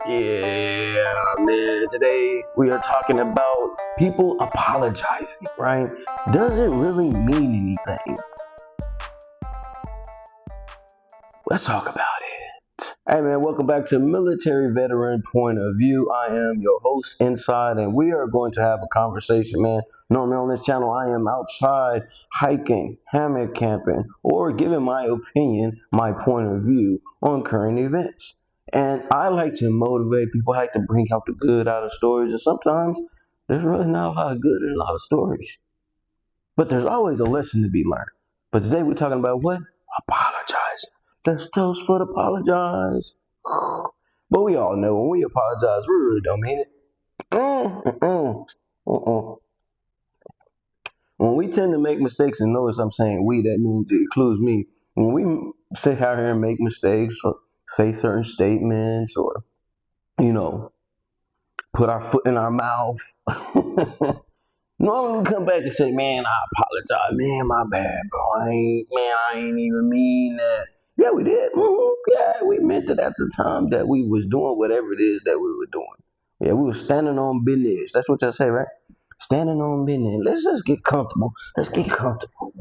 Yeah, man. Today we are talking about people apologizing, right? Does it really mean anything? Let's talk about it. Hey, man, welcome back to Military Veteran Point of View. I am your host, Inside, and we are going to have a conversation, man. Normally on this channel, I am outside hiking, hammock camping, or giving my opinion, my point of view on current events. And I like to motivate people. I like to bring out the good out of stories. And sometimes there's really not a lot of good in a lot of stories. But there's always a lesson to be learned. But today we're talking about what? Apologizing. Let's toast for the apologize. But we all know when we apologize, we really don't mean it. When we tend to make mistakes, and notice I'm saying we, that means it includes me. When we sit out here and make mistakes or say certain statements or, put our foot in our mouth, normally we come back and say, man, I apologize. Man, my bad, bro. I ain't even mean that. Yeah, we did. Yeah, we meant it at the time that we was doing whatever it is that we were doing. Yeah, we were standing on business. That's what y'all say, right? Standing on business. Let's just get comfortable. Let's get comfortable.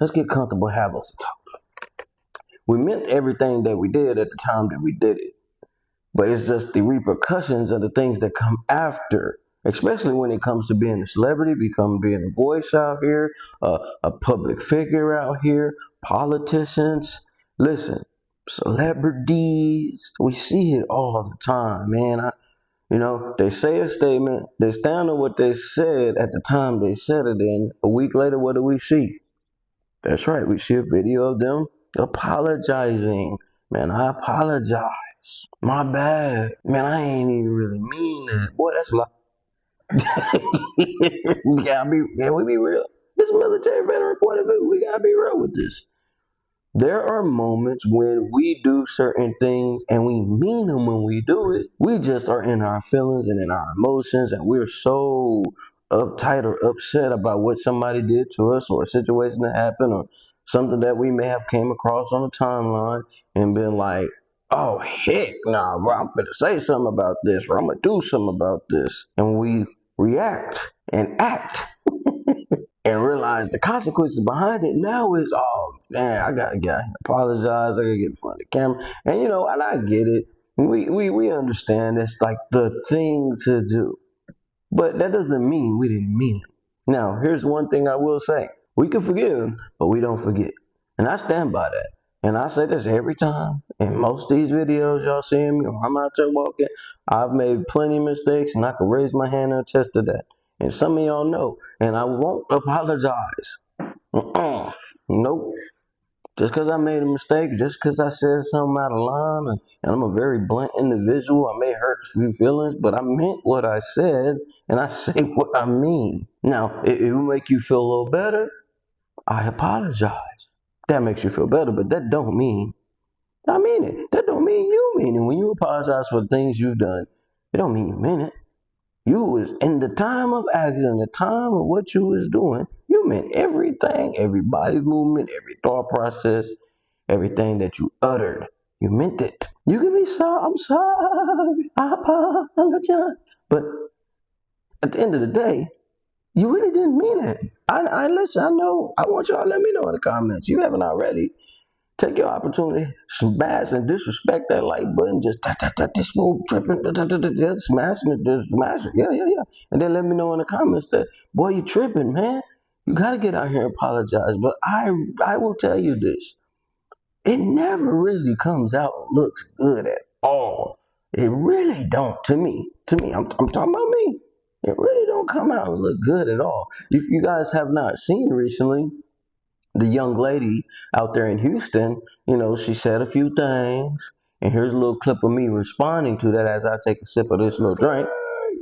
Let's get comfortable. Have us a talk. We meant everything that we did at the time that we did it. But it's just the repercussions of the things that come after, especially when it comes to being a celebrity, being a voice out here, a public figure out here, politicians. Listen, celebrities, we see it all the time, man. They say a statement, they stand on what they said at the time they said it, and a week later, what do we see? That's right, we see a video of them apologizing. Man, I apologize. My bad. Man, I ain't even really mean that. Boy, that's a lot. We be real. This military veteran point of view, we gotta be real with this. There are moments when we do certain things and we mean them when we do it. We just are in our feelings and in our emotions, and we're so uptight or upset about what somebody did to us or a situation that happened or something that we may have came across on the timeline and been like, oh, heck nah, bro, I'm finna say something about this or I'm gonna do something about this. And we react and act and realize the consequences behind it now is, oh, man, I gotta apologize, I gotta get in front of the camera. And and I get it. We understand it's like the thing to do. But that doesn't mean we didn't mean it. Now, here's one thing I will say. We can forgive, but we don't forget. And I stand by that. And I say this every time. In most of these videos y'all seeing me, or I'm out there walking, I've made plenty of mistakes, and I can raise my hand and attest to that. And some of y'all know. And I won't apologize. Nope. Just because I made a mistake, just because I said something out of line, and I'm a very blunt individual, I may hurt a few feelings, but I meant what I said, and I say what I mean. Now, it will make you feel a little better. I apologize. That makes you feel better, but that don't mean I mean it. That don't mean you mean it. When you apologize for the things you've done, it don't mean you meant it. You was in the time of action, the time of what you was doing, you meant everything, every body movement, every thought process, everything that you uttered. You meant it. You can be sorry, I'm sorry, I apologize. But at the end of the day, you really didn't mean it. I listen, I know, I want y'all to let me know in the comments. You haven't already. Take your opportunity, smash and disrespect that like button, just tap this fool tripping, just smash it, yeah. And then let me know in the comments that, boy, you tripping, man. You gotta get out here and apologize. But I will tell you this. It never really comes out and looks good at all. It really don't, to me, I'm talking about me. It really don't come out and look good at all. If you guys have not seen recently, the young lady out there in Houston, she said a few things, and here's a little clip of me responding to that as I take a sip of this little drink.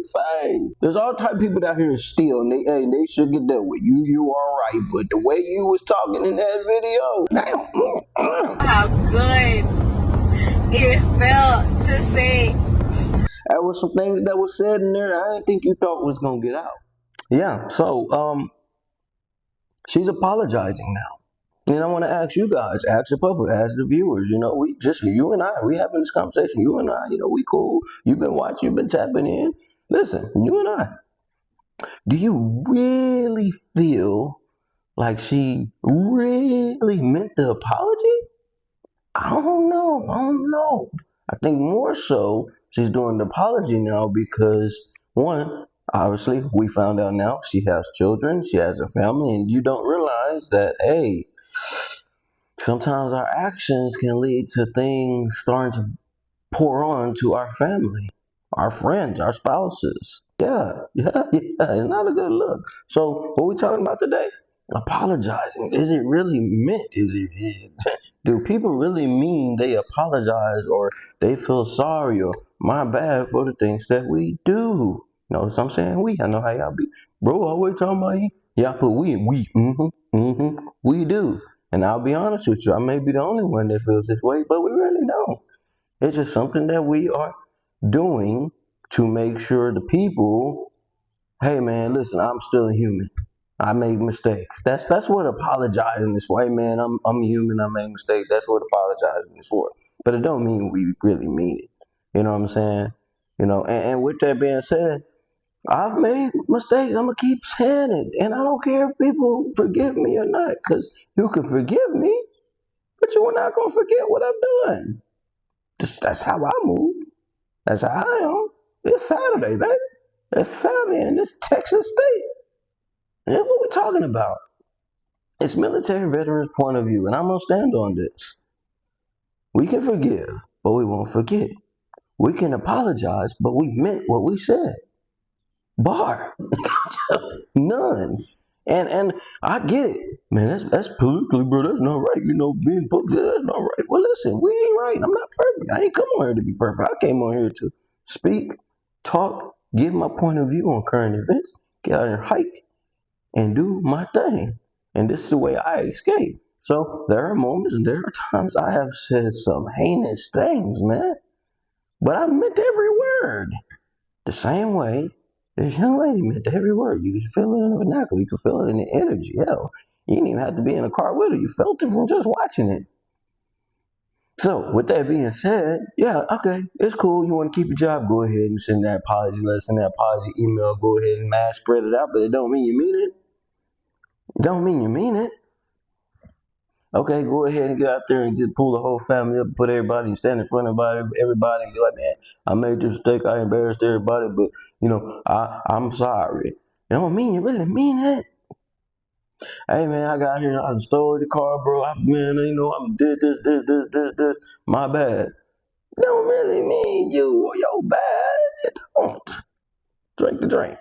Say, there's all type of people out here to steal, and they should get dealt with. You all right, but the way you was talking in that video, damn. How good it felt to say. There was some things that was said in there that I didn't think you thought was gonna get out. Yeah, so she's apologizing now. And I want to ask you guys, ask the public, ask the viewers. You and I, we having this conversation. You and I, we cool. You've been watching, you've been tapping in. Listen, you and I, do you really feel like she really meant the apology? I don't know. I think more so she's doing the apology now because, one, obviously we found out now she has children, she has a family, and you don't realize that, hey, sometimes our actions can lead to things starting to pour on to our family, our friends, our spouses. Yeah. It's not a good look. So what we talking about today? Apologizing. Is it really meant? Do people really mean they apologize or they feel sorry or my bad for the things that we do? You know what I'm saying? I know how y'all be. Bro, always talking about you. Yeah, but we do. And I'll be honest with you, I may be the only one that feels this way, but we really don't. It's just something that we are doing to make sure the people, hey man, listen, I'm still a human. I make mistakes. That's what apologizing is for. Hey man, I'm human. I make mistakes. That's what apologizing is for. But it don't mean we really mean it. You know what I'm saying? And with that being said, I've made mistakes. I'm gonna keep saying it, and I don't care if people forgive me or not, because you can forgive me, but you're not gonna forget what I've done. That's how I move. That's how I am. It's Saturday, baby. It's Saturday in this Texas state. And what we talking about? It's military veterans' point of view, and I'm gonna stand on this. We can forgive, but we won't forget. We can apologize, but we meant what we said. Bar. None. And I get it. Man, that's politically, bro, that's not right. Being public, that's not right. Well, listen, we ain't right. I'm not perfect. I ain't come on here to be perfect. I came on here to speak, talk, give my point of view on current events, get out and hike, and do my thing. And this is the way I escape. So there are moments and there are times I have said some heinous things, man. But I meant every word. The same way this young lady meant every word. You can feel it in the vernacular. You can feel it in the energy. Hell, you didn't even have to be in a car with her. You felt it from just watching it. So, with that being said, yeah, okay, it's cool. You want to keep your job, go ahead and send that apology letter, send that apology email, go ahead and mass spread it out, but it don't mean you mean it. It don't mean you mean it. Okay, go ahead and get out there and just pull the whole family up, put everybody, and stand in front of everybody and be like, man, I made this mistake, I embarrassed everybody, but, I'm sorry. It don't mean you really mean it. Hey, man, I got here, I stole the car, bro. I did this. My bad. It don't really mean you're bad. It don't. Drink the drink.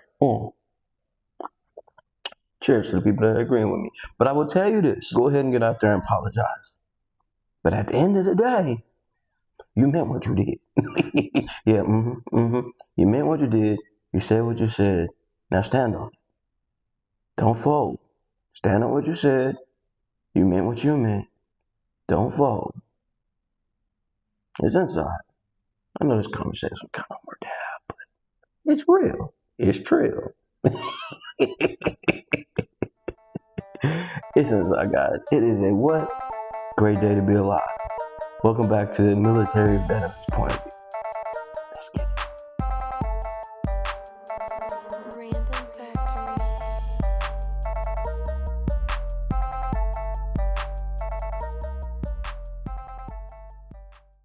Cheers to the people that are agreeing with me. But I will tell you this. Go ahead and get out there and apologize. But at the end of the day, you meant what you did. Yeah, You meant what you did. You said what you said. Now stand on it. Don't fold. Stand on what you said. You meant what you meant. Don't fold. It's inside. I know this conversation kind of worked out, but it's real. It's true. It's inside, guys. It is a what? Great day to be alive. Welcome back to the Military Veterans Point of View.